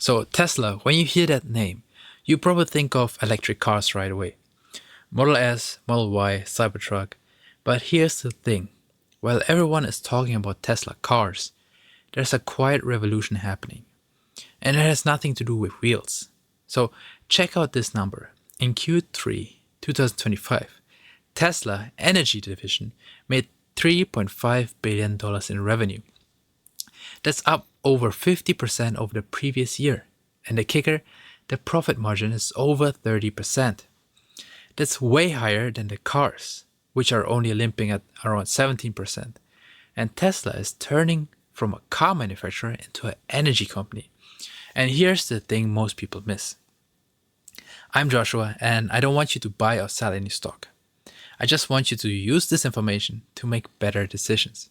So Tesla, when you hear that name, you probably think of electric cars right away. Model S, Model Y, Cybertruck. But here's the thing. While everyone is talking about Tesla cars, there's a quiet revolution happening. And it has nothing to do with wheels. So check out this number. In Q3 2025, Tesla Energy Division made $3.5 billion in revenue. That's up over 50% over the previous year. And the kicker, the profit margin is over 30%. That's way higher than the cars, which are only limping at around 17%. And Tesla is turning from a car manufacturer into an energy company. And here's the thing most people miss. I'm Joshua, and I don't want you to buy or sell any stock. I just want you to use this information to make better decisions.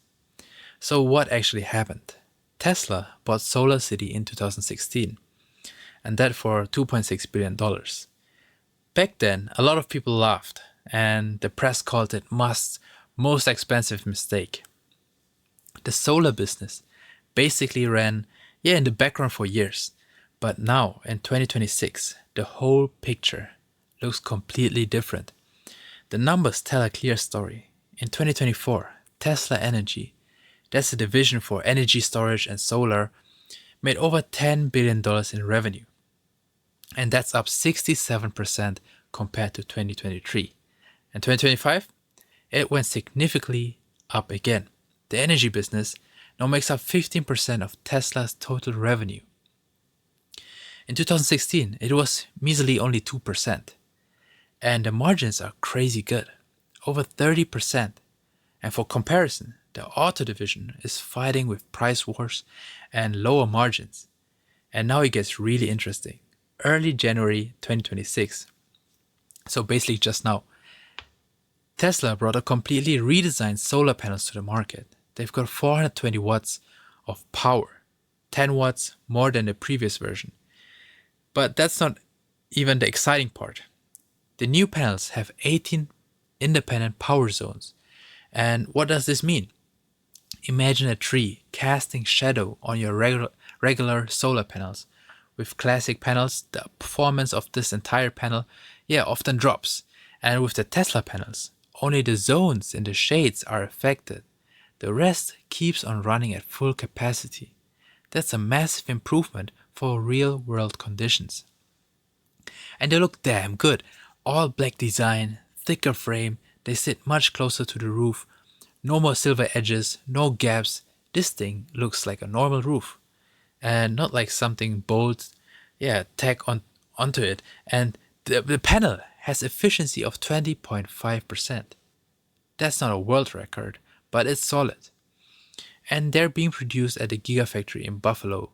So what actually happened? Tesla bought Solar City in 2016, and that for $2.6 billion. Back then, a lot of people laughed, and the press called it Musk's most expensive mistake. The solar business basically ran in the background for years, but now in 2026, the whole picture looks completely different. The numbers tell a clear story. In 2024, Tesla Energy, that's a division for energy storage and solar, made over $10 billion in revenue. And that's up 67% compared to 2023. In 2025, it went significantly up again. The energy business now makes up 15% of Tesla's total revenue. In 2016, it was measly only 2%. And the margins are crazy good, over 30%. And for comparison, the auto division is fighting with price wars and lower margins. And now it gets really interesting. Early January 2026, so basically just now, Tesla brought a completely redesigned solar panels to the market. They've got 420 watts of power, 10 watts more than the previous version. But that's not even the exciting part. The new panels have 18 independent power zones. And what does this mean? Imagine a tree casting shadow on your regular solar panels. With classic panels, the performance of this entire panel often drops. And with the Tesla panels, only the zones in the shades are affected. The rest keeps on running at full capacity. That's a massive improvement for real-world conditions. And they look damn good. All black design, thicker frame, they sit much closer to the roof. No more silver edges, no gaps. This thing looks like a normal roof. And not like something bold, tack onto it. And the panel has efficiency of 20.5%. That's not a world record, but it's solid. And they're being produced at the Gigafactory in Buffalo,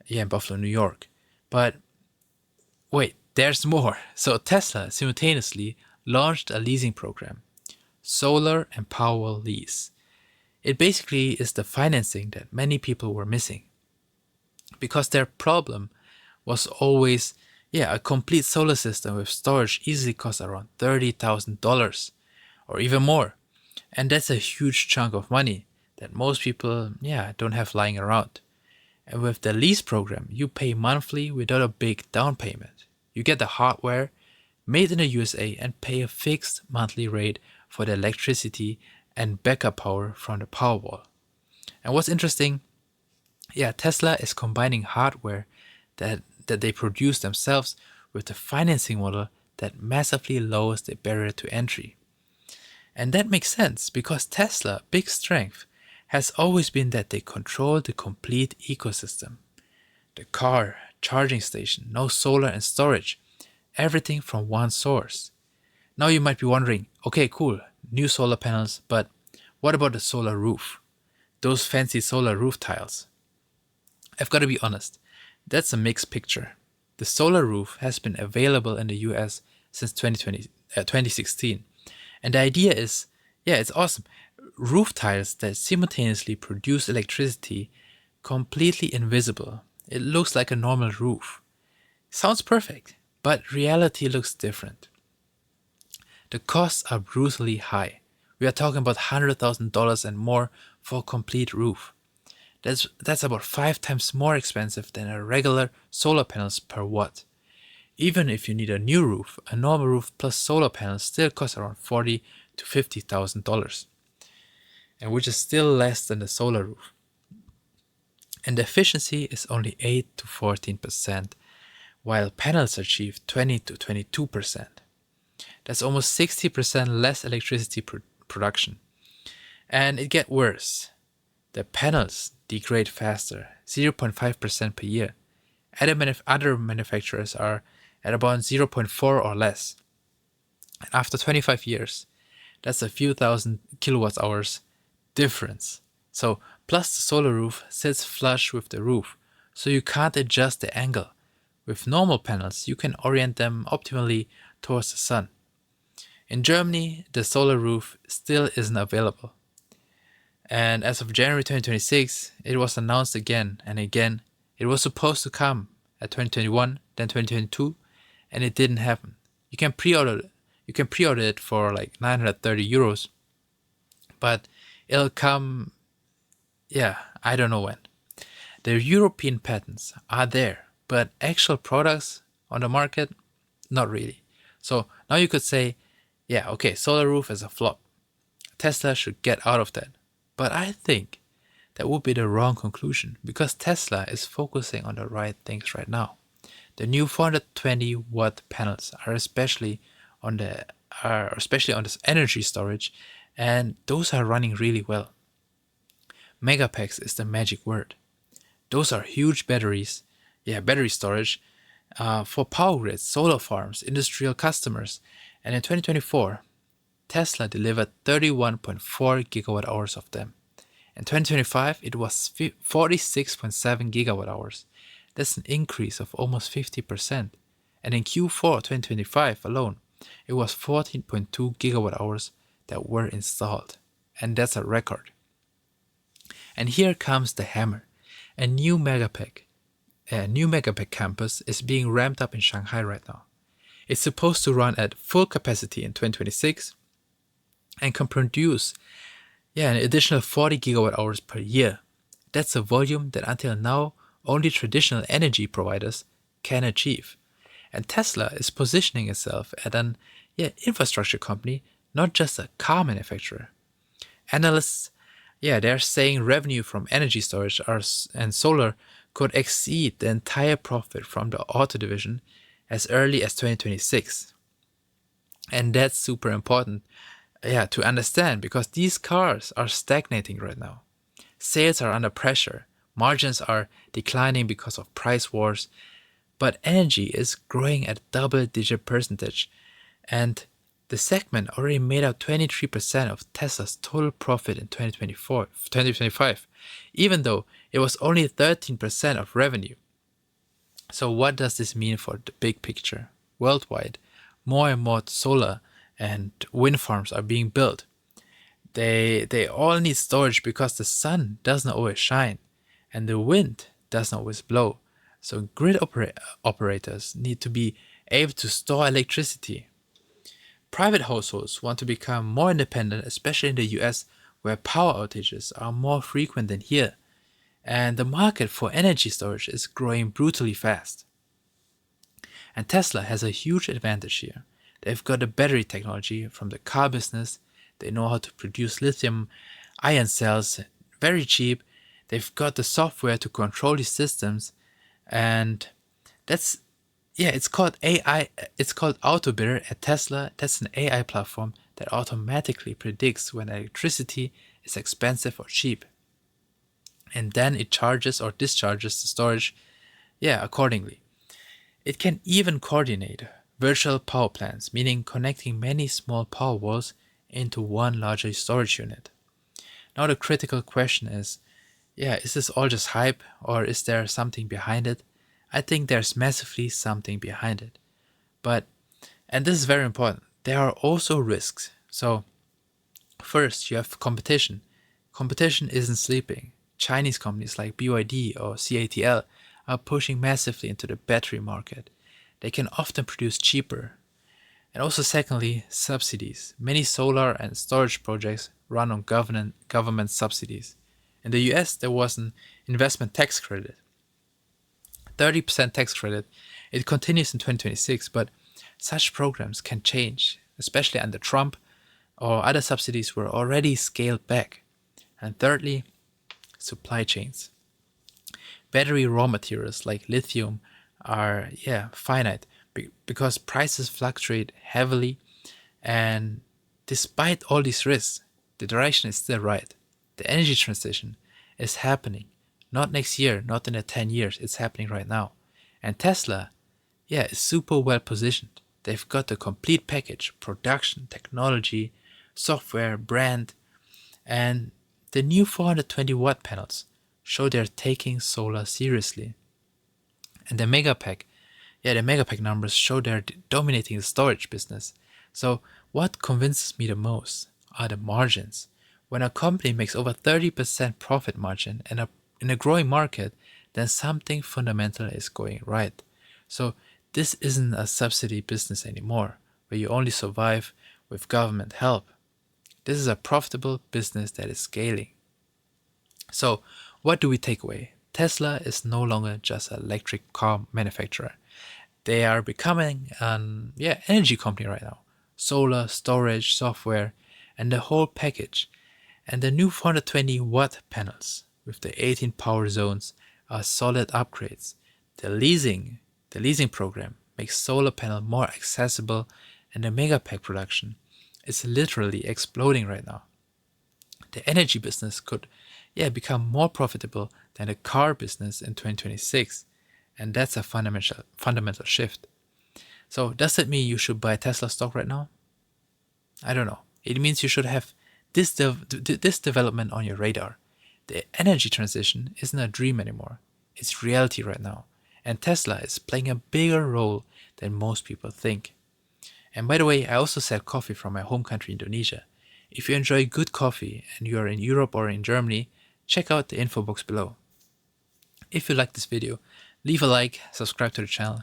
New York. But wait, there's more. So Tesla simultaneously launched a leasing program, Solar and Powerwall Lease. It basically is the financing that many people were missing. Because their problem was always, a complete solar system with storage easily costs around $30,000 or even more. And that's a huge chunk of money that most people, don't have lying around. And with the lease program, you pay monthly without a big down payment. You get the hardware made in the USA and pay a fixed monthly rate for the electricity and backup power from the Powerwall. And what's interesting, Tesla is combining hardware that they produce themselves with the financing model that massively lowers the barrier to entry. And that makes sense because Tesla's big strength has always been that they control the complete ecosystem. The car, charging station, no solar and storage, everything from one source. Now you might be wondering, okay, cool, new solar panels, but what about the solar roof? Those fancy solar roof tiles. I've got to be honest, that's a mixed picture. The solar roof has been available in the US since 2016. And the idea is, it's awesome. Roof tiles that simultaneously produce electricity completely invisible. It looks like a normal roof. Sounds perfect, but reality looks different. The costs are brutally high. We are talking about $100,000 and more for a complete roof. That's about 5 times more expensive than a regular solar panels per watt. Even if you need a new roof, a normal roof plus solar panels still costs around $40,000 to $50,000, and which is still less than the solar roof. And the efficiency is only 8 to 14%, while panels achieve 20 to 22%. That's almost 60% less electricity production. And it gets worse. The panels degrade faster, 0.5% per year. Other manufacturers are at about 0.4 or less. And after 25 years, that's a few thousand kilowatt hours difference. So, plus the solar roof sits flush with the roof, so you can't adjust the angle. With normal panels, you can orient them optimally towards the sun. In Germany, the solar roof still isn't available. And as of January 2026, it was announced again and again. It was supposed to come at 2021, then 2022, and it didn't happen. You can pre-order it for like 930 euros, but it'll come, I don't know when. The European patents are there, but actual products on the market, not really. So now you could say, solar roof is a flop. Tesla should get out of that. But I think that would be the wrong conclusion, because Tesla is focusing on the right things right now. The new 420 watt panels are especially on this energy storage, and those are running really well. Megapacks is the magic word. Those are huge batteries, battery storage for power grids, solar farms, industrial customers. And in 2024, Tesla delivered 31.4 gigawatt hours of them. In 2025, it was 46.7 gigawatt hours. That's an increase of almost 50%. And in Q4 2025 alone, it was 14.2 gigawatt hours that were installed. And that's a record. And here comes the hammer. A new Megapack campus is being ramped up in Shanghai right now. It's supposed to run at full capacity in 2026 and can produce an additional 40 gigawatt hours per year. That's a volume that until now only traditional energy providers can achieve. And Tesla is positioning itself as an infrastructure company, not just a car manufacturer. Analysts, they're saying revenue from energy storage and solar could exceed the entire profit from the auto division as early as 2026. And that's super important to understand, because these cars are stagnating right now. Sales are under pressure, margins are declining because of price wars, but energy is growing at double-digit percentage, and the segment already made up 23% of Tesla's total profit in 2025, even though it was only 13% of revenue. So what does this mean for the big picture? Worldwide, more and more solar and wind farms are being built. They all need storage because the sun doesn't always shine and the wind doesn't always blow. So grid operators need to be able to store electricity. Private households want to become more independent, especially in the US, where power outages are more frequent than here. And the market for energy storage is growing brutally fast. And Tesla has a huge advantage here. They've got the battery technology from the car business. They know how to produce lithium-ion cells very cheap. They've got the software to control these systems. And it's called AI. It's called AutoBidder at Tesla. That's an AI platform that automatically predicts when electricity is expensive or cheap. And then it charges or discharges the storage, accordingly. It can even coordinate virtual power plants, meaning connecting many small power walls into one larger storage unit. Now the critical question is this all just hype, or is there something behind it? I think there's massively something behind it. And this is very important, there are also risks. So first, you have competition. Competition isn't sleeping. Chinese companies like BYD or CATL are pushing massively into the battery market. They can often produce cheaper. And also secondly, subsidies. Many solar and storage projects run on government subsidies. In the US, there was an investment tax credit, 30% tax credit. It continues in 2026, but such programs can change, especially under Trump, or other subsidies were already scaled back. And thirdly, supply chains. Battery raw materials like lithium are finite because prices fluctuate heavily, and despite all these risks, the direction is still right. The energy transition is happening, not next year, not in 10 years, it's happening right now. And Tesla, is super well positioned. They've got the complete package: production, technology, software, brand, and the new 420 watt panels show they're taking solar seriously. And the Megapack numbers show they're dominating the storage business. So what convinces me the most are the margins. When a company makes over 30% profit margin in a growing market, then something fundamental is going right. So this isn't a subsidy business anymore, where you only survive with government help. This is a profitable business that is scaling. So what do we take away? Tesla is no longer just an electric car manufacturer. They are becoming an energy company right now. Solar, storage, software, and the whole package. And the new 420 watt panels with the 18 power zones are solid upgrades. The leasing program makes solar panel more accessible, and the Megapack production is literally exploding right now. The energy business could become more profitable than the car business in 2026, and that's a fundamental shift. So does that mean you should buy Tesla stock right now? I don't know. It means you should have this development on your radar. The energy transition isn't a dream anymore. It's reality right now. And Tesla is playing a bigger role than most people think. And by the way, I also sell coffee from my home country, Indonesia. If you enjoy good coffee and you are in Europe or in Germany, check out the info box below. If you like this video, leave a like, subscribe to the channel,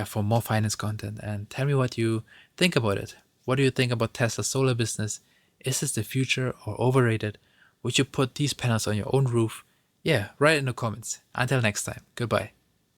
for more finance content, and tell me what you think about it. What do you think about Tesla's solar business? Is this the future or overrated? Would you put these panels on your own roof? Write in the comments. Until next time, goodbye.